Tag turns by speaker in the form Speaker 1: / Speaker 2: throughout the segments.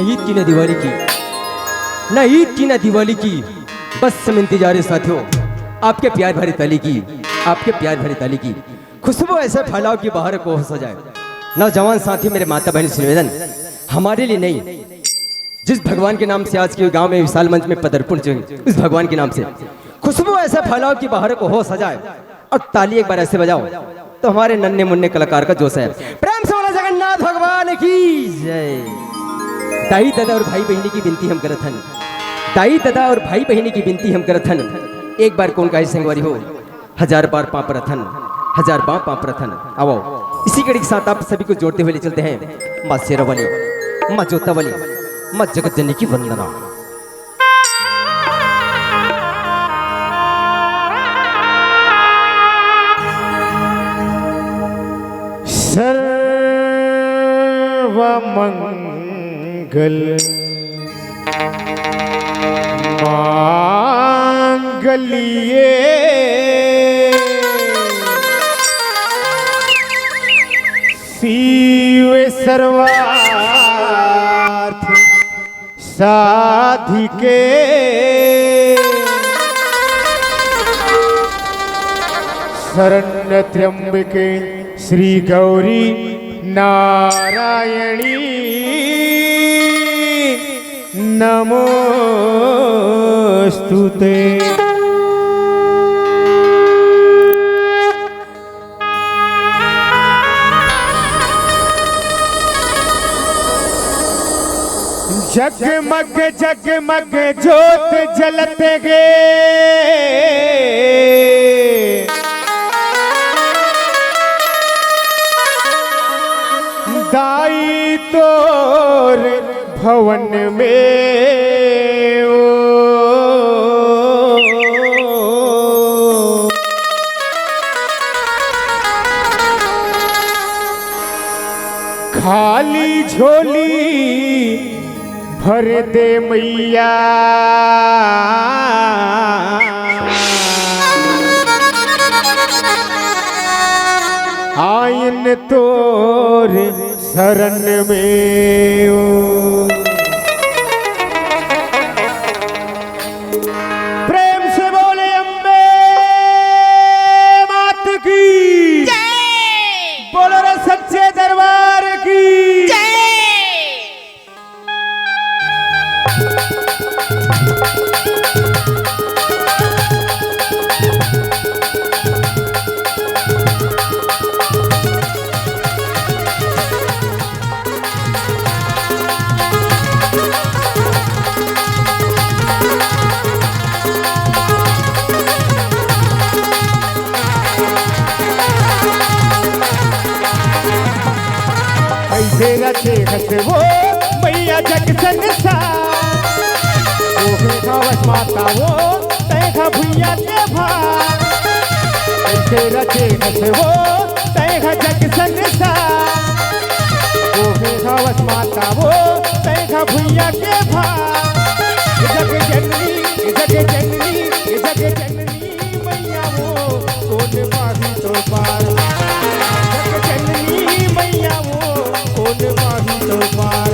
Speaker 1: ईद की न दिवाली की, न ईद की न दिवाली की, बस हम इंतजार है साथियों आपके प्यार भरी ताली की, आपके प्यार भरी ताली की। खुशबू ऐसे फैलाओ कि बाहर को हो सजाए। नौजवान साथी मेरे माता बहन से निवेदन, हमारे लिए नहीं, जिस भगवान के नाम से आज के गांव में विशाल मंच में पदर्पण जो उस भगवान के नाम से खुशबू ऐसे फैलाओ कि बाहर को हो सजाए। और ताली एक बार ऐसे बजाओ तो हमारे नन्हे मुन्ने कलाकार का जोश है। प्रेम से बोला जगन्नाथ भगवान की जय। दाई दादा और भाई बहनी की विनती हम करत हन, दाई दादा और भाई बहनी की विनती हम करत हन। एक बार कौन का संगवारी हो, हजार बार पाप रथन, हजार बार पाप रथन। आओ इसी कड़ी के साथ आप सभी को जोड़ते हुए ले चलते हैं माँ शेरा वाली, माँ जोता वाली, माँ जगत जननी की वंदना।
Speaker 2: सर्वमंगल मांगल्ये शिवे सर्वार्थ साधिके शरण्य त्र्यंबके श्री गौरी नारायणी नमोस्तुते। जगमग जगमग ज्योत जलते गे, दाई तोर भवन में ओ खाली झोली भर दे मैया, आयन तोर शरण में ओ। प्रेम से बोले अम्बे मात की जय, बोलो रे सच्चे दरबार की जय। रचे हसे वो मैया जग संसार, ओहे गावस माता वो तैखा भुइया के भार। ऐसे रचे हसे वो तैखा जग संसार, ओहे गावस माता वो तैखा भुइया के भार। जग जननी जग जननी जग जननी मैया वो कौन पाही तो पार। जग जननी मैया वो कौन पाही तो पार।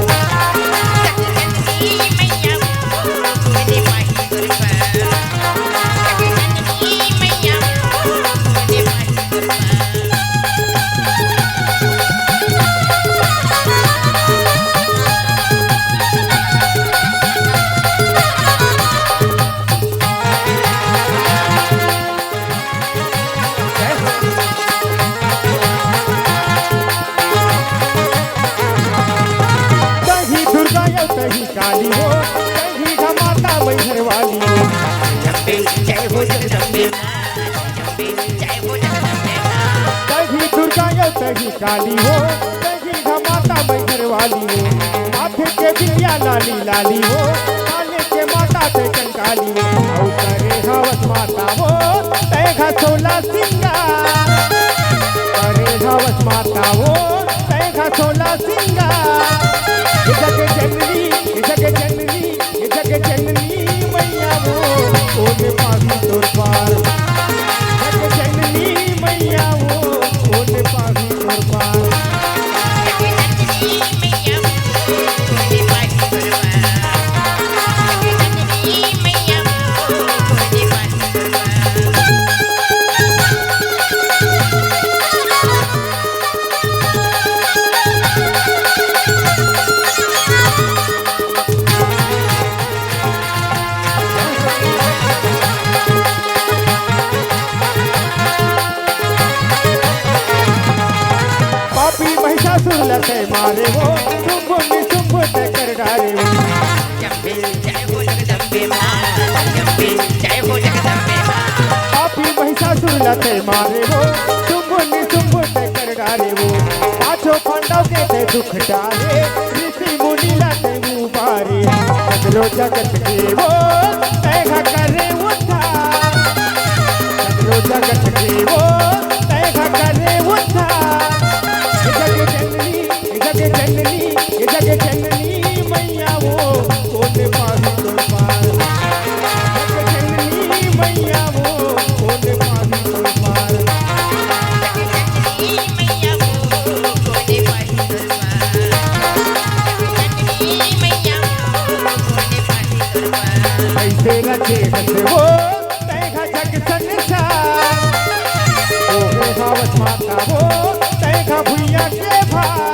Speaker 2: काली हो कहीं माता मैहर वाली हो, जय हो जगदम्बे, जय हो जगदम्बे। कहीं दुर्गा यो कहीं काली हो, कहीं माता मैहर वाली हो। माथे के बिटिया लाली लाली हो, काले के माता ते कंकाली हो। औ करे हवस माता हो तैखा 16 सिंगार, करे हवस माता हो तैखा 16 सिंगार। जग जननी जग जननी जग जननी मैया वो कौन पाही तोर पार। जग जननी मैया वो कौन पाही तोर पार। जग जननी मैया वो कौन पाही तोर सुरलते मारे वो शुंभ निशुंभ ते कर डारे वो
Speaker 3: जगदम्बे जय हो जगदम्बे मां जगदम्बे जय हो जगदम्बे मां
Speaker 2: पापी महिषासुर लते मारे वो शुंभ निशुंभ ते कर डारे वो पाछो पांडव के ते दुख डारे ऋषि मुनि लते उबारे सगरो जगत के वो तैगा करे उद्धार सगरो जगत के वो तैगा करे उद्धार जग जननी मैया वो कोने पावी तोर पार जग जननी मैया वो कोने पावी तोर पार
Speaker 3: जगदम्बे मैया वो कोने पाही दरबार जगदम्बे मैया वो कोने पाही दरबार
Speaker 2: ऐसे रचे हस वो तैगा जग संसार ओ हो भावत माता वो तैगा भुइया के भार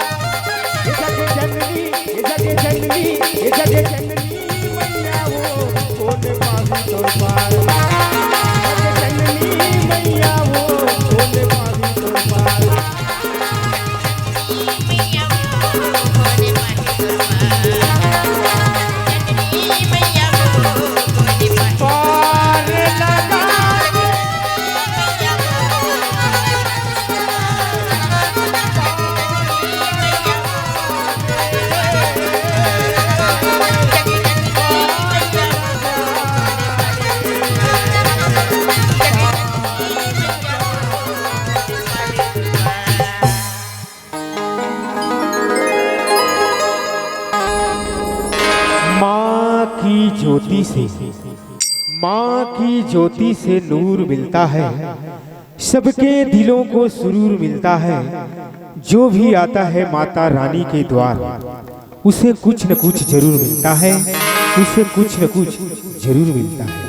Speaker 2: जग जननी मैया वो कोने पावी तोर पार जग जननी मैया वो कोने पावी तोर पार
Speaker 3: मैया वो कोने पाही दरबार जगदम्बे मैया वो कोने पाही
Speaker 2: पार लगा माँ की ज्योति से नूर मिलता है सबके दिलों को सुरूर मिलता है जो भी आता है माता रानी के द्वार उसे कुछ न कुछ जरूर मिलता है उसे कुछ न कुछ जरूर मिलता है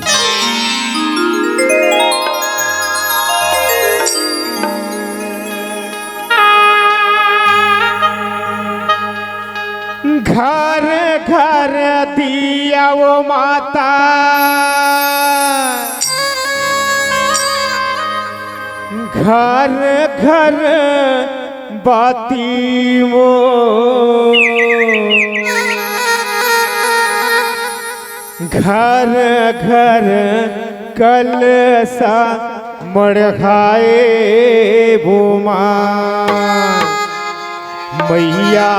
Speaker 2: घर घर दिया वो माता घर घर बाती वो घर घर कलसा मड़खाए वो माँ मैया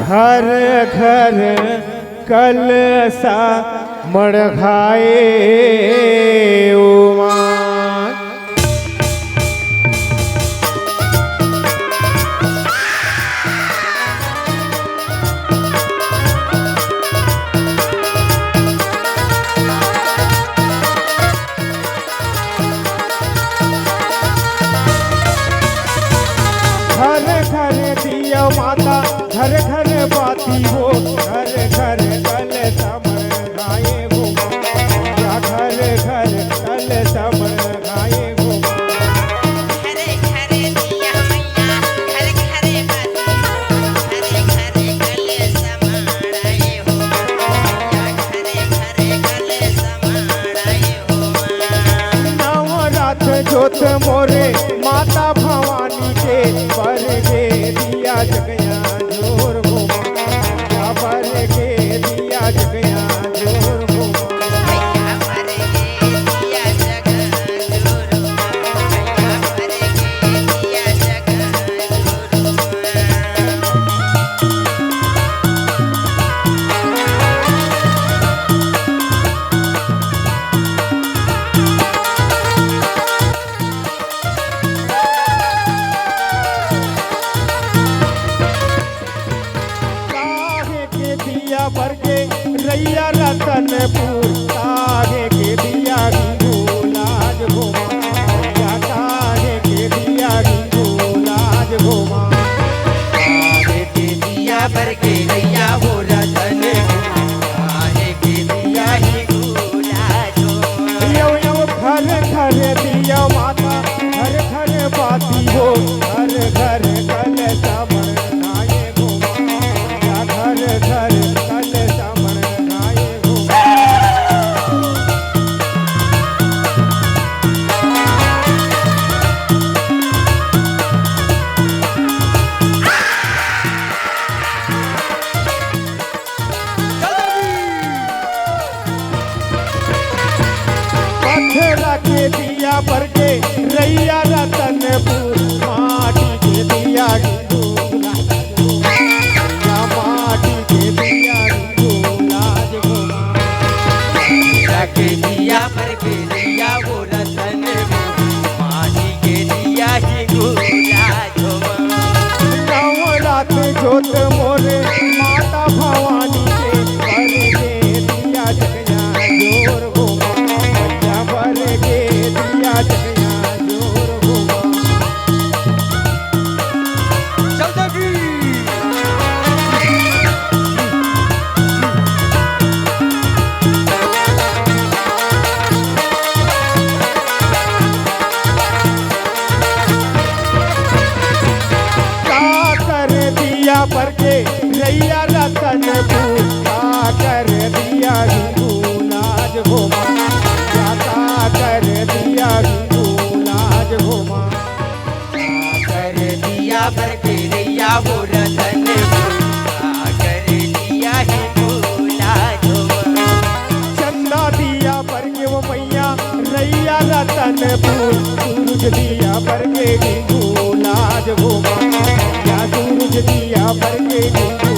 Speaker 2: घर घर कलसा मड़खाए ओ माँ घर घर दिया माता घर घर बाती हो घर घर कल समर गाए गो या घर घर कल समर गाए गो
Speaker 3: घरे घरे दिया मैया घर घरे बाती घरे घरे कले समाड़ाए हो या घरे घरे कले समाड़ाए हो
Speaker 2: नवरात जोत मोरे माता भवानी के पर गे दिया जगया जोर घुमा या पर गे दिया जगया जोर घुमा
Speaker 3: मैया मरे गे दिया जग जोरो मैया मरे गे दिया जग जोरो
Speaker 2: काहे के दिया भर के रैया रतनपुर काहे के दिया लाज घुमा या काहे के दिया लाज घुमा
Speaker 3: काहे के दिया बर के गैया हो रतन काहे के दिया ही गुला जो
Speaker 2: यो यो घर घर दिया माता घर घर बाती हो घर घर कल समर गाए घुमा या घर घर कल समर गाए घुमा के दिया भर के रैया रतनपुर माटी के दिया गिंगूला या माटी के दिया गिंगूला घुमा
Speaker 3: के दिया पर के दिया वो रतन माटी के दिया ही गुला झोमा
Speaker 2: रात जोत मोरे माता भवानी के भर के दिया जगया जोर घुमा भैया भर के दिया जगया जोर घुमा
Speaker 1: चौदगी
Speaker 2: पर के रैया रतनपुर का कर दिया गिंगूलाज घुमा का कर दिया गिंगूलाज घुमा
Speaker 3: कर दिया पर के दिया वो रतन कर दिया ही गुला झोमा
Speaker 2: चंदा दिया पर के वो मैया रैया रतनपुर सूरज दिया पर के गिंगूलाज घुमा या सूरज दिया पर के गिंगू